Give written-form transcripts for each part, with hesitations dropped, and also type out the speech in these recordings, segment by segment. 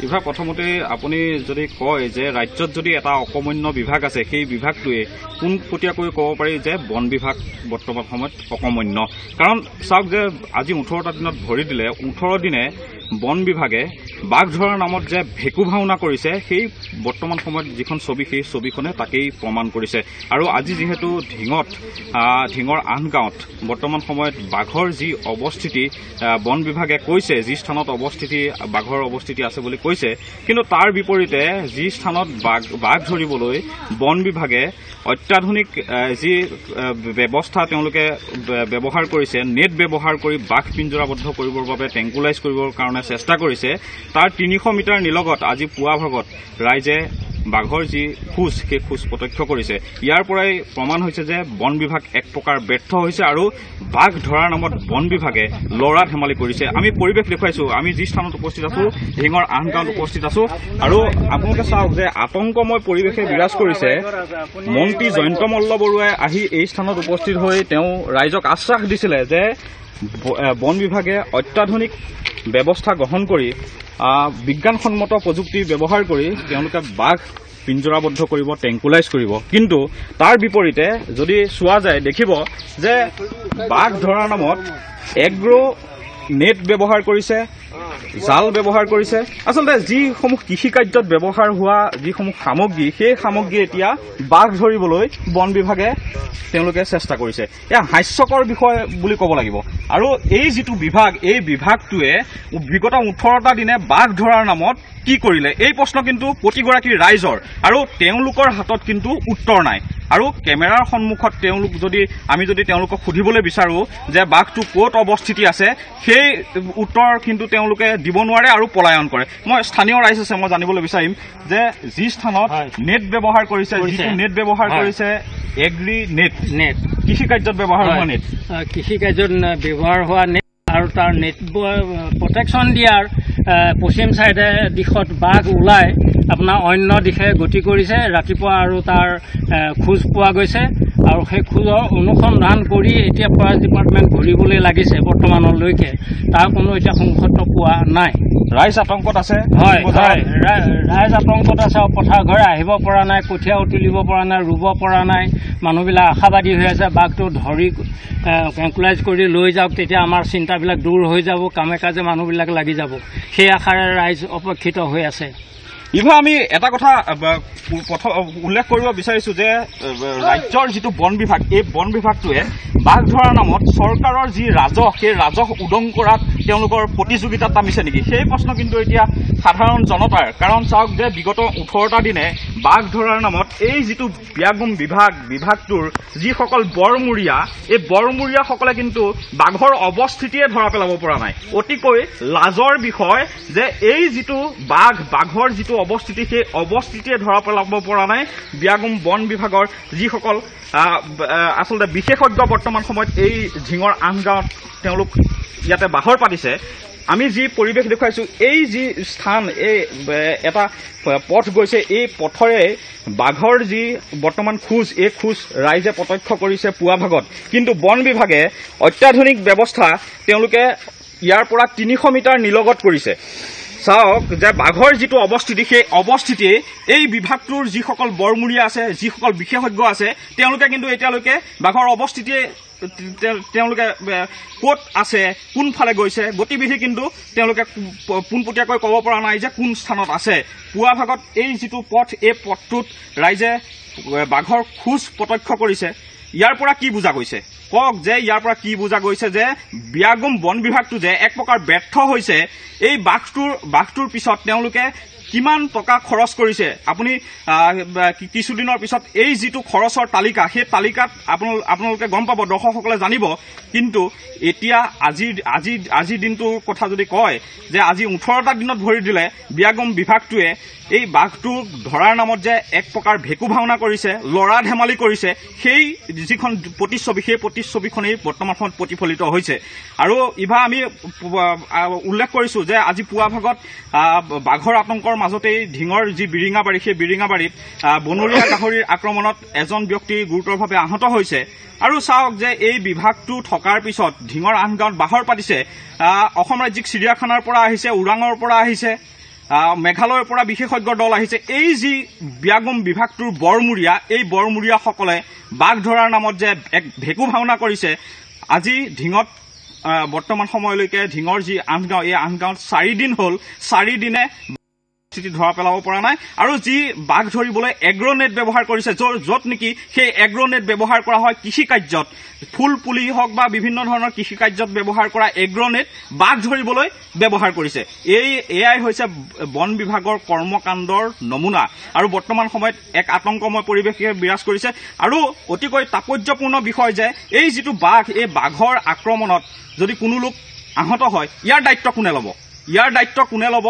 Eva প্ৰথমতে আপুনি যদি কয় যে ৰাজ্যত যদি এটা অকমন্য বিভাগ আছে সেই বিভাগটোৱে পোনপটীয়াকৈ ক'ব পাৰি যে বন বিভাগ বৰ্তমান সময়ত অকমন্য কাৰণ চাওক যে আজি 18টা দিনত ভৰি দিলে 18 দিনে বন বিভাগে বাঘ ধৰাৰ নামত যে ভেকু ভাওনা কৰিছে সেই বৰ্তমান সময়ত যিখন ছবি সেই ছবিখনে তাকেই প্ৰমাণ কৰিছে আৰু আজি যেহেতু ঢিঙৰ আন গাঁৱত বৰ্তমান সময়ত বাঘৰ যি অৱস্থিতি বন বিভাগে কৈছে যি স্থানত বাঘৰ অৱস্থিতি আছে বুলি কৈছে কিন্তু তাৰ বিপৰীতে যি স্থানত বাঘ ধৰিবলৈ বন বিভাগে অত্যাধুনিক যি ব্যৱস্থা তেওঁলোকে ব্যৱহাৰ কৰিছে নেট ব্যৱহাৰ কৰি বাঘ পিঞ্জৰাবদ্ধ কৰিবৰ বাবে টেংকুলাইজ কৰিবৰ কাৰণে চেষ্টা কৰিছে তাৰ 300 মিটাৰ নিলগত আজি পুৱা ভাগত ৰাইজে বাঘৰ যি খোজ সেই খোজ প্ৰত্যক্ষ কৰিছে ইয়াৰ পৰাই প্ৰমাণ হৈছে যে বন বিভাগ এক প্ৰকাৰ ব্যৰ্থ হৈছে আৰু বাঘ ধৰাৰ নামত বন বিভাগে লৰা ধেমালি কৰিছে আমি পৰিৱেশ দেখুৱাইছো আমি যি স্থানত উপস্থিত আছো ঢিঙৰ আন গাঁৱত উপস্থিত আছো আৰু আপোনালোকে চাওক যে আতংকময় পৰিৱেশে বিৰাজ কৰিছে মন্ত্ৰী জয়ন্ত মল্ল বৰুৱাই আহি এই স্থানত উপস্থিত হৈ তেওঁ ৰাইজক আশ্বাস দিছিলে যে বন বিভাগে অত্যাধুনিক ব্যৱস্থা গ্ৰহণ কৰি বিজ্ঞানসন্মত প্ৰযুক্তি ব্যৱহাৰ কৰি তেওঁলোকে বাঘ পিঞ্জৰাবদ্ধ কৰিব টেংকুলাইজ কৰিব কিন্তু তাৰ বিপৰীতে যদি চোৱা যায় দেখিব যে বাঘ ধৰাৰ নামত এগ্ৰো নেট ব্যৱহাৰ কৰিছে জাল ব্যৱহাৰ কৰিছে আচলতে যিসমূহ কৃষি কাৰ্যত ব্যৱহাৰ হোৱা যিসমূহ সামগ্ৰী সেই সামগ্ৰী এতিয়া বাঘ ধৰিবলৈ বন বিভাগে তেওঁলোকে চেষ্টা কৰিছে এয়া হাস্যকৰ বিষয় বুলি ক'ব লাগিব আৰু এই যিটো বিভাগ এই বিভাগটোৱে বিগত 18টা দিনে বাঘ ধৰাৰ নামত কি কৰিলে এই প্ৰশ্ন কিন্তু প্ৰতিগৰাকী ৰাইজৰ আৰু তেওঁলোকৰ হাতত কিন্তু উত্তৰ নাই আৰু কেমেৰাৰ সন্মুখত আমি যদি তেওঁলোকক সুধিবলৈ বিচাৰো যে বাঘটো ক'ত অৱস্থিতি আছে সেই উত্তৰ কিন্তু তেওঁলোকে দিব নোৱাৰে আৰু পলায়ন কৰে মই স্থানীয় ৰাইজ আছে মই জানিবলৈ বিচাৰিম যে যি স্থানত নেট ব্যৱহাৰ কৰিছে নেট ব্যৱহাৰ কৰিছে এগ্ৰি নেট কৃষি কাৰ্যত ব্যৱহাৰ হোৱা নেট কৃষি কাৰ্যত ব্যৱহাৰ হোৱা নেট আৰু তাৰ নেট প্ৰটেকশ্যন দিয়াৰ পশ্চিম চাইডে দিশত বাঘ ওলাই আপোনাৰ অন্য দিশে গতি কৰিছে ৰাতিপুৱা আৰু তাৰ খোজ পোৱা গৈছে আৰু সেই খোজৰ অনুসন্ধান কৰি এতিয়া ফৰেষ্ট ডিপাৰ্টমেণ্ট ঘূৰিবলৈ লাগিছে বৰ্তমানলৈকে তাৰ কোনো এতিয়া সংহত পোৱা নাই ৰাইজ আতংকত আছে হয় ৰাইজ আতংকত আছে পথাৰ ঘৰে আহিব পৰা নাই কঠীয়া তুলিব পৰা নাই ৰুব পৰা নাই মানুহবিলাক আশাবাদী হৈ আছে বাঘটো ধৰি টেংকুলাইজ কৰি লৈ যাওক তেতিয়া আমাৰ চিন্তাবিলাক দূৰ হৈ যাব কামে কাজে মানুহবিলাক লাগি যাব সেই আশাৰে ৰাইজ অপেক্ষিত হৈ আছে ইভা আমি এটা কথা উল্লেখ কৰিব বিচাৰিছো যে ৰাজ্যৰ যিটো বন বিভাগ এই বন বিভাগটোৱে বাঘ ধৰাৰ নামত চৰকাৰৰ যি ৰাজহ সেই ৰাজহ উদং কৰাত তেওঁলোকৰ প্ৰতিযোগিতাত নামিছে নেকি সেই প্ৰশ্ন কিন্তু এতিয়া সাধাৰণ জনতাৰ কাৰণ চাওক যে বিগত 18টা দিনে বাঘ ধৰাৰ নামত এই যিটো ব্যাগুম বিভাগটোৰ যিসকল বৰমূৰীয়া এই বৰমূৰীয়াসকলে কিন্তু বাঘৰ অৱস্থিতিয়ে ধৰা পেলাব পৰা নাই অতিকৈ লাজৰ বিষয় যে এই যিটো বাঘৰ যিটো অৱস্থিতি সেই অৱস্থিতিয়ে ধৰা পেলাব পৰা নাই ব্যাগুম বন বিভাগৰ যিসকল আচলতে বিশেষজ্ঞ বৰ্তমান সময়ত এই ঢিঙৰ আন গাঁৱত তেওঁলোক ইয়াতে বাহৰ পাতিছে আমি যি পৰিৱেশ দেখুৱাইছো এই যি স্থান এই এটা পথ গৈছে এই পথৰে বাঘৰ যি বৰ্তমান খোজ এই খোজ ৰাইজে প্ৰত্যক্ষ কৰিছে পুৱা ভাগত কিন্তু বন বিভাগে অত্যাধুনিক ব্যৱস্থা তেওঁলোকে ইয়াৰ পৰা 300 মিটাৰ নিলগত কৰিছে চাওক যে বাঘৰ যিটো অৱস্থিতি সেই অৱস্থিতিয়ে এই বিভাগটোৰ যিসকল বৰমূৰীয়া আছে যিসকল বিশেষজ্ঞ আছে তেওঁলোকে কিন্তু এতিয়ালৈকে বাঘৰ অৱস্থিতিয়ে তেওঁলোকে ক'ত আছে কোনফালে গৈছে গতিবিধি কিন্তু তেওঁলোকে পোনপটীয়াকৈ ক'ব পৰা নাই যে কোন স্থানত আছে পুৱা ভাগত এই যিটো পথ এই পথটোত ৰাইজে বাঘৰ খোজ প্ৰত্যক্ষ কৰিছে ইয়াৰ পৰা কি বুজা গৈছে কওক যে ইয়াৰ পৰা কি বুজা গৈছে যে ব্যাগুম বন বিভাগটো যে এক প্ৰকাৰ ব্যৰ্থ হৈছে এই বাঘটোৰ পিছত তেওঁলোকে কিমান টকা খৰচ কৰিছে আপুনি কিছুদিনৰ পিছত এই যিটো খৰচৰ তালিকা সেই তালিকাত আপোনালোকে গম পাব দৰ্শকসকলে জানিব কিন্তু এতিয়া আজি দিনটোৰ কথা যদি কয় যে আজি 18টা দিনত ভৰি দিলে ব্যাগুম বিভাগটোৱে এই বাঘটো ধৰাৰ নামত যে এক প্ৰকাৰ ভেকু ভাওনা কৰিছে লৰা ধেমালি কৰিছে সেই যিখন প্ৰতিচ্ছবি সেই প্ৰতিচ্ছবিখনেই বৰ্তমান সময়ত প্ৰতিফলিত হৈছে আৰু ইভা আমি উল্লেখ কৰিছো যে আজি পুৱা ভাগত বাঘৰ আতংকৰ মাজতেই ঢিঙৰ যি বিৰিঙাবাৰী সেই বিৰিঙাবাৰীত বনৰীয়া গাহৰিৰ আক্ৰমণত এজন ব্যক্তি গুৰুতৰভাৱে আহত হৈছে আৰু চাওক যে এই বিভাগটো থকাৰ পিছত ঢিঙৰ আন গাঁৱত বাহৰ পাতিছে অসম ৰাজ্যিক চিৰিয়াখানাৰ পৰা আহিছে ওৰাঙৰ পৰা আহিছে মেঘালয়ৰ পৰা বিশেষজ্ঞ দল আহিছে এই যি ব্যাগম বিভাগটোৰ বৰমূৰীয়া এই বৰমূৰীয়াসকলে বাঘ ধৰাৰ নামত যে এক ভেকু ভাওনা কৰিছে আজি ঢিঙত বৰ্তমান সময়লৈকে ঢিঙৰ যি 8 গাঁও এই 8 গাঁৱত 4 দিন হ'ল 4 দিনে স্থিতি ধৰা পেলাব পৰা নাই আৰু যি বাঘ ধৰিবলৈ এগ্ৰনেট ব্যৱহাৰ কৰিছে য'ত নেকি সেই এগ্ৰনেট ব্যৱহাৰ কৰা হয় কৃষি কাৰ্যত ফুল পুলি হওক বা বিভিন্ন ধৰণৰ কৃষি কাৰ্যত ব্যৱহাৰ কৰা এগ্ৰনেট বাঘ ধৰিবলৈ ব্যৱহাৰ কৰিছে এয়াই হৈছে বন বিভাগৰ কৰ্মকাণ্ডৰ নমুনা আৰু বৰ্তমান সময়ত এক আতংকময় পৰিৱেশে বিৰাজ কৰিছে আৰু অতিকৈ তাৎপৰ্যপূৰ্ণ বিষয় যে এই যিটো বাঘ এই বাঘৰ আক্ৰমণত যদি কোনো লোক আহত হয় ইয়াৰ দায়িত্ব কোনে ল'ব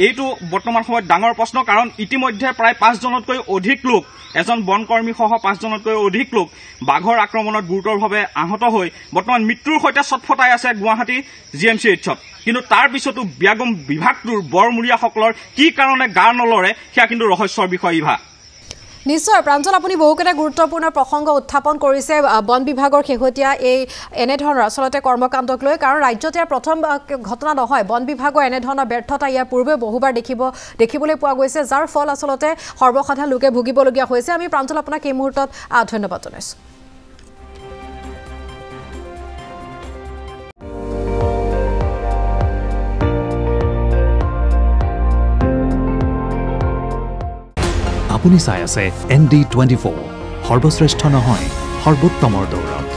এইটো বৰ্তমান সময়ত ডাঙৰ প্ৰশ্ন কাৰণ ইতিমধ্যে প্ৰায় 5 জনতকৈ অধিক লোক এজন বনকৰ্মী সহ 5 জনতকৈ অধিক লোক বাঘৰ আক্ৰমণত গুৰুতৰভাৱে আহত হৈ বৰ্তমান মৃত্যুৰ সৈতে ছটফটাই আছে গুৱাহাটী GMCHত কিন্তু তাৰ পিছতো ব্যাগম বিভাগটোৰ বৰমূৰীয়াসকলৰ কি কাৰণে গা নলৰে সেয়া কিন্তু ৰহস্যৰ বিষয় ইভা নিশ্চয় প্ৰাঞ্জল আপুনি বহুকেইটা গুৰুত্বপূৰ্ণ প্ৰসংগ উত্থাপন কৰিছে বন বিভাগৰ শেহতীয়া এই এনেধৰণৰ আচলতে কৰ্মকাণ্ডক লৈ কাৰণ ৰাজ্যত ইয়াৰ প্ৰথম ঘটনা নহয় বন বিভাগৰ এনেধৰণৰ ব্যৰ্থতা ইয়াৰ পূৰ্বে বহুবাৰ দেখিবলৈ পোৱা গৈছে যাৰ ফল আচলতে সৰ্বসাধাৰণ লোকে ভুগিবলগীয়া হৈছে আমি প্ৰাঞ্জল আপোনাক এই মুহূৰ্তত ধন্যবাদ জনাইছোঁ আপুনি চাই আছে ND24 সৰ্বশ্ৰেষ্ঠ নহয় সৰ্বোত্তমৰ দৌৰত